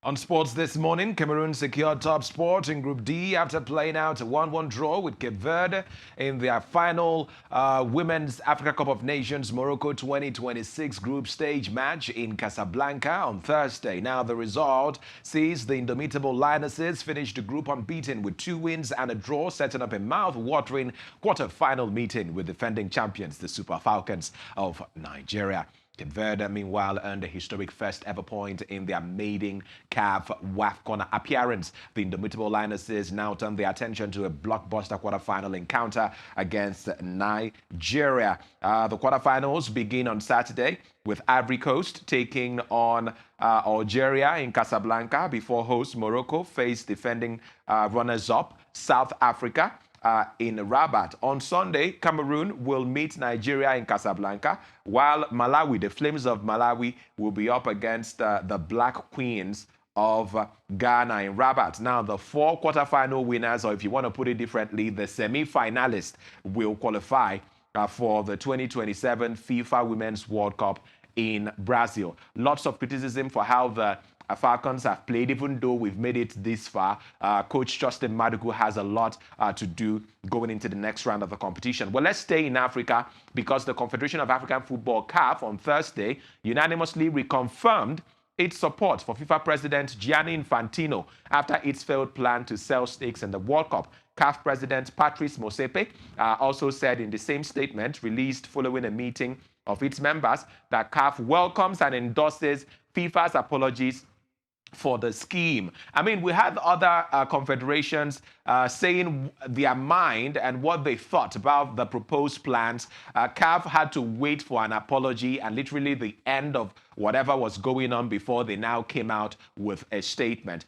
On sports this morning, Cameroon secured top spot in Group D after playing out a 1-1 draw with Cape Verde in their final Women's Africa Cup of Nations Morocco 2026 group stage match in Casablanca on Thursday. Now, the result sees the indomitable Lionesses finish the group unbeaten with 2 wins and a draw, setting up a mouth-watering quarter-final meeting with defending champions, the Super Falcons of Nigeria. Verde, meanwhile, earned a historic first-ever point in their maiden CAF WAFCON appearance. The indomitable Lionesses now turn their attention to a blockbuster quarterfinal encounter against Nigeria. The quarterfinals begin on Saturday with Ivory Coast taking on Algeria in Casablanca before host Morocco face defending runners-up South Africa in Rabat. On Sunday, Cameroon will meet Nigeria in Casablanca, while Malawi, the Flames of Malawi, will be up against the Black Queens of Ghana in Rabat. Now, the 4 quarterfinal winners, or if you want to put it differently, the semi-finalists will qualify for the 2027 FIFA Women's World Cup in Brazil. Lots of criticism for how the Falcons have played, even though we've made it this far. Coach Justin Madugu has a lot to do going into the next round of the competition. Well, let's stay in Africa because the Confederation of African Football, CAF, on Thursday unanimously reconfirmed its support for FIFA President Gianni Infantino after its failed plan to sell stakes in the World Cup. CAF President Patrice Motsepe also said in the same statement released following a meeting of its members that CAF welcomes and endorses FIFA's apologies for the scheme. I mean, we had other confederations saying their mind and what they thought about the proposed plans. CAF had to wait for an apology and literally the end of whatever was going on before they now came out with a statement.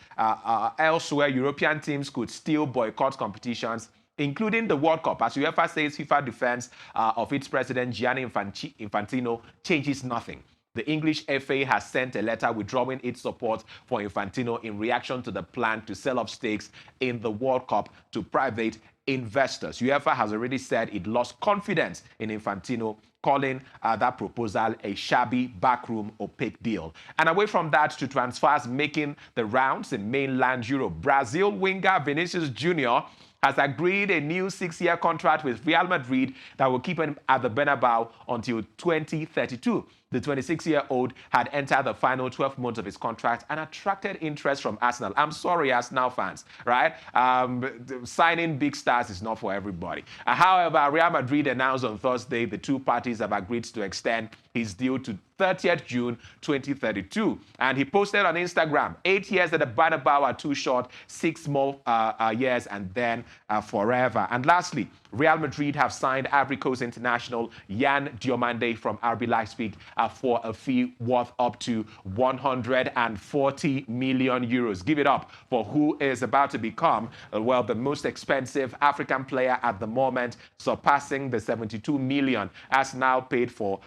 Elsewhere, European teams could still boycott competitions, including the World Cup. As UEFA says, FIFA defense of its president, Gianni Infantino, changes nothing. The English FA has sent a letter withdrawing its support for Infantino in reaction to the plan to sell off stakes in the World Cup to private investors. UEFA has already said it lost confidence in Infantino, calling that proposal a shabby, backroom, opaque deal. And away from that, to transfers making the rounds in mainland Europe, Brazil winger Vinicius Junior has agreed a new 6-year contract with Real Madrid that will keep him at the Bernabeu until 2032. The 26-year-old had entered the final 12 months of his contract and attracted interest from Arsenal. I'm sorry, Arsenal fans, right? Signing big stars is not for everybody. However, Real Madrid announced on Thursday the two parties have agreed to extend his deal to 30th June 2032. And he posted on Instagram, 8 years at the Bernabeu are too short, 6 more years and then forever. And lastly, Real Madrid have signed Ivory Coast international Yan Diomande from RB Leipzig for a fee worth up to 140 million euros. Give it up for who is about to become, well, the most expensive African player at the moment, surpassing the 72 million as now paid for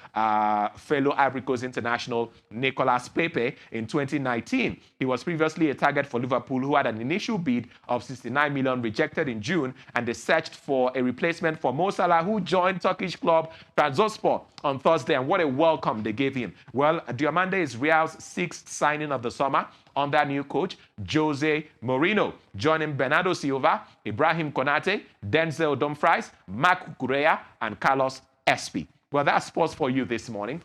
fellow Ivory Coast international Nicolas Pepe in 2019. He was previously a target for Liverpool, who had an initial bid of 69 million rejected in June, and they searched for a replacement for Mo Salah, who joined Turkish club Trabzonspor on Thursday, and what a welcome they gave him. Well, Diomande is Real's 6th signing of the summer under new coach Jose Mourinho, joining Bernardo Silva, Ibrahim Konate, Denzel Dumfries, Marc Cucurella, and Carlos Espy. Well, that's sports for you this morning.